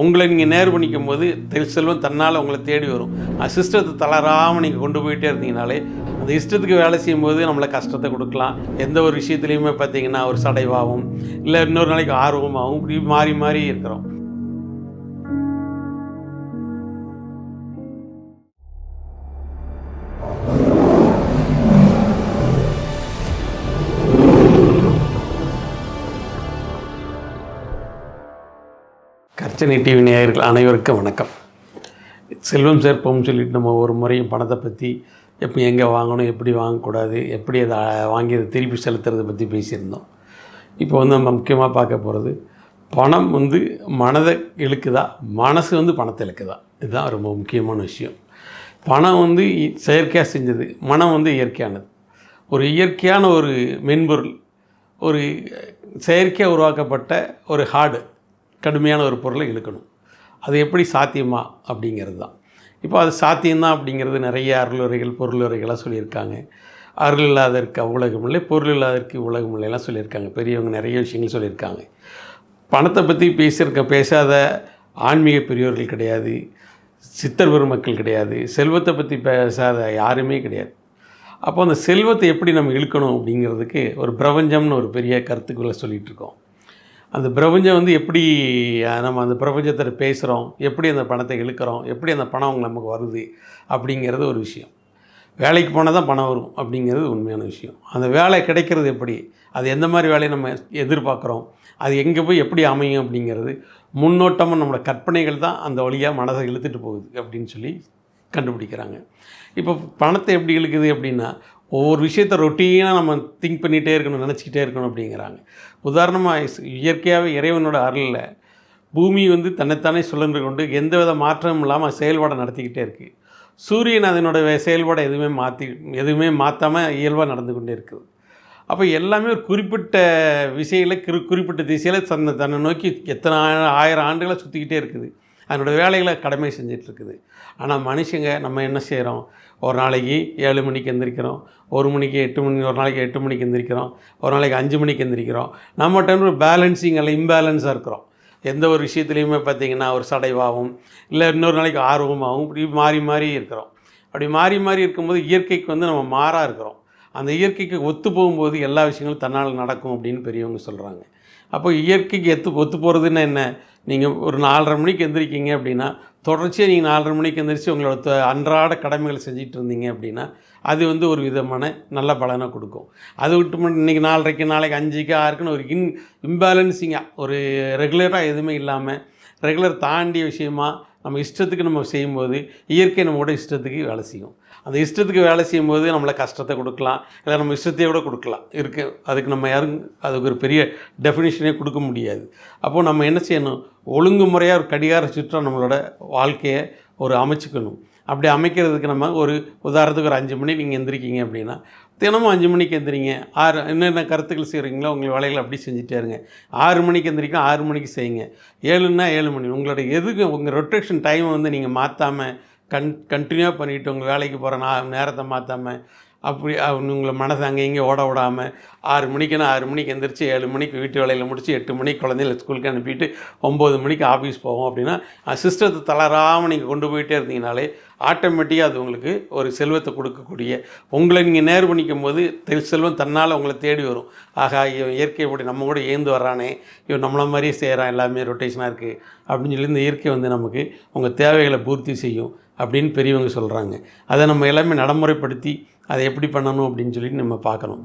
உங்களை நீங்கள் நேர் பண்ணிக்கும்போது செல்வம் தன்னால் உங்களை தேடி வரும். சிஸ்டத்தை தளராமல் நீங்கள் கொண்டு போயிட்டே இருந்தீங்கனாலே அந்த இஷ்டத்துக்கு வேலை செய்யும்போது நம்மளை கஷ்டத்தை கொடுக்கலாம். எந்த ஒரு விஷயத்துலையுமே பார்த்தீங்கன்னா ஒரு சடைவாகவும் இல்லை இன்னொரு நாளைக்கு ஆர்வமாகவும் இப்படி மாறி மாறி இருக்கிறோம். கர்ச்சனை டிவி நேயர்கள் அனைவருக்கும் வணக்கம். செல்வம் சேர்ப்போம்னு சொல்லிட்டு நம்ம ஒரு முறையும் பணத்தை பற்றி எப்போ எங்கே வாங்கணும், எப்படி வாங்கக்கூடாது, எப்படி அதை வாங்கி அதை திருப்பி செலுத்துறதை பற்றி பேசியிருந்தோம். இப்போ நம்ம முக்கியமாக பார்க்க போகிறது பணம் மனதை இழுக்குதா, மனசு பணத்தை இழுக்குதா. இதுதான் ரொம்ப முக்கியமான விஷயம். பணம் செயற்கையாக செஞ்சது, மனம் இயற்கையானது. ஒரு இயற்கையான ஒரு மென்பொருள், ஒரு செயற்கையாக உருவாக்கப்பட்ட ஒரு ஹார்டு கடுமையான ஒரு பொருளை இழுக்கணும். அது எப்படி சாத்தியமா அப்படிங்கிறது தான். இப்போ அது சாத்தியம்தான் அப்படிங்கிறது நிறைய அருளுரைகள் பொருளுரைகளாக சொல்லியிருக்காங்க. அருள் இல்லாதற்கு உலகம் இல்லை, பொருள் இல்லாதற்கு உலகம் இல்லைலாம் சொல்லியிருக்காங்க. பெரியவங்க நிறைய விஷயங்கள் சொல்லியிருக்காங்க. பணத்தை பற்றி பேசாத ஆன்மீக பெரியவர்கள் கிடையாது, சித்தர் பெருமக்கள் கிடையாது, செல்வத்தை பற்றி பேசாத யாருமே கிடையாது. அப்போ அந்த செல்வத்தை எப்படி நம்ம இழுக்கணும் அப்படிங்கிறதுக்கு ஒரு பிரபஞ்சம்னு ஒரு பெரிய கருத்துக்களை சொல்லிகிட்ருக்கோம். அந்த பிரபஞ்சம் எப்படி நம்ம அந்த பிரபஞ்சத்தை பேசுகிறோம், எப்படி அந்த பணத்தை இழுக்கிறோம், எப்படி அந்த பணம் நமக்கு வருது அப்படிங்கிறது ஒரு விஷயம். வேலைக்கு போனால் தான் பணம் வரும் அப்படிங்கிறது உண்மையான விஷயம். அந்த வேலை கிடைக்கிறது எப்படி, அது எந்த மாதிரி வேலையை நம்ம எதிர்பார்க்குறோம், அது எங்கே போய் எப்படி அமையும் அப்படிங்கிறது முன்னோட்டமாக நம்மளோட கற்பனைகள் தான் அந்த வழியாக மனதை இழுத்துட்டு போகுது அப்படின்னு சொல்லி கண்டுபிடிக்கிறாங்க. இப்போ பணத்தை எப்படி இழுக்குது அப்படின்னா, ஒவ்வொரு விஷயத்தை ரொட்டீனாக நம்ம திங்க் பண்ணிகிட்டே இருக்கணும், நினச்சிக்கிட்டே இருக்கணும் அப்படிங்கிறாங்க. உதாரணமாக இயற்கையாகவே இறைவனோட அருளில் பூமி தன்னைத்தானே சுழன்று கொண்டு எந்த வித மாற்றமும் இல்லாமல் செயல்பாடை நடத்திக்கிட்டே இருக்குது. சூரியன் அதனோட செயல்பாடை எதுவுமே மாற்றாமல் இயல்பாக நடந்து கொண்டே இருக்குது. அப்போ எல்லாமே ஒரு குறிப்பிட்ட குறிப்பிட்ட திசையில் தன்னை நோக்கி எத்தனை ஆயிரம் ஆண்டுகளை சுற்றிக்கிட்டே இருக்குது. அதனோட வேலைகளை கடமை செஞ்சிட்ருக்குது. ஆனால் மனுஷங்க நம்ம என்ன செய்கிறோம், ஒரு நாளைக்கு 7 மணிக்கு எந்திரிக்கிறோம், ஒரு மணிக்கு 8 மணி, ஒரு நாளைக்கு 8 மணிக்கு எந்திரிக்கிறோம், ஒரு நாளைக்கு 5 மணிக்கு எந்திரிக்கிறோம். நம்ம டைம் ஒரு பேலன்சிங் அல்ல இம்பேலன்ஸாக இருக்கிறோம். எந்த ஒரு விஷயத்துலையுமே பார்த்திங்கன்னா ஒரு சடைவாகவும் இல்லை இன்னொரு நாளைக்கு ஆர்வமாகவும் இப்படி மாறி மாறி இருக்கிறோம். அப்படி மாறி மாறி இருக்கும்போது இயற்கைக்கு நம்ம மாறாக இருக்கிறோம். அந்த இயற்கைக்கு ஒத்து போகும்போது எல்லா விஷயங்களும் தன்னால் நடக்கும் அப்படின்னு பெரியவங்க சொல்கிறாங்க. அப்போ இயற்கைக்கு ஒத்து போகிறதுன்னா என்ன, நீங்கள் ஒரு 4:30 மணிக்கு எந்திரிக்கிங்க அப்படின்னா தொடர்ச்சியாக நீங்கள் 4:30 மணிக்கு எந்திரிச்சு உங்களோட அன்றாட கடமைகளை செஞ்சுட்டு இருந்தீங்க அப்படின்னா அது ஒரு விதமான நல்ல பலனை கொடுக்கும். அது விட்டு இன்றைக்கி 4:30க்கு நாளைக்கு 5க்கு 6க்குன்னு ஒரு இம்பேலன்சிங்காக ஒரு ரெகுலராக எதுவுமே இல்லாமல் ரெகுலர் தாண்டிய விஷயமாக நம்ம இஷ்டத்துக்கு நம்ம செய்யும்போது இயற்கை நம்மளோட இஷ்டத்துக்கு வேலை செய்யும். அந்த இஷ்டத்துக்கு வேலை செய்யும்போது நம்மளை கஷ்டத்தை கொடுக்கலாம், இல்லை நம்ம இஷ்டத்தையே கூட கொடுக்கலாம் இருக்குது. அதுக்கு நம்ம யாரும் அதுக்கு ஒரு பெரிய டெஃபினிஷனே கொடுக்க முடியாது. அப்போது நம்ம என்ன செய்யணும், ஒழுங்குமுறையாக ஒரு கடிகார சுற்றம் நம்மளோட வாழ்க்கையை அமைச்சிக்கணும். அப்படி அமைக்கிறதுக்கு நம்ம உதாரணத்துக்கு ஒரு 5 மணி நீங்கள் எந்திரிக்கிங்க அப்படின்னா தினமும் 5 மணிக்கு எந்திரிங்க. என்னென்ன கருத்துக்கள் செய்கிறீங்களோ உங்கள் வேலைகளை அப்படி செஞ்சுட்டே இருங்க. 6 மணிக்கு எந்திரிக்கும், 6 மணிக்கு செய்யுங்க. 7ன்னா 7 மணி. உங்களோட உங்கள் ரொட்டேஷன் டைமை நீங்கள் மாற்றாமல் கண்டினியூவாக பண்ணிவிட்டு உங்கள் வேலைக்கு போகிற நேரத்தை மாற்றாமல் அப்படி உங்களை மனசை அங்கே இங்கே ஓட விடாமல் 6 மணிக்குன்னா 6 மணிக்கு எந்திரிச்சு 7 மணிக்கு வீட்டு வேலையில் முடித்து 8 மணிக்கு குழந்தைகளை ஸ்கூலுக்கு அனுப்பிட்டு 9 மணிக்கு ஆஃபீஸ் போவோம் அப்படின்னா சிஸ்டத்தை தளராமல் நீங்கள் கொண்டு போயிட்டே இருந்தீங்கனாலே ஆட்டோமேட்டிக்காக அது உங்களுக்கு ஒரு செல்வத்தை கொடுக்கக்கூடிய, உங்களை நீங்கள் நேர் பண்ணிக்கும் போது செல்வம் தன்னால் உங்களை தேடி வரும். ஆகா, இவன் இயற்கை இப்படி நம்ம கூட ஏந்து வர்றானே, இவன் நம்மளை மாதிரியே செய்கிறான், எல்லாமே ரொட்டேஷனாக இருக்குது அப்படின்னு சொல்லி இந்த இயற்கை நமக்கு உங்கள் தேவைகளை பூர்த்தி செய்யும் அப்படின்னு பெரியவங்க சொல்கிறாங்க. அதை நம்ம எல்லாமே நடைமுறைப்படுத்தி அதை எப்படி பண்ணணும் அப்படின்னு சொல்லி நம்ம பார்க்கணும்.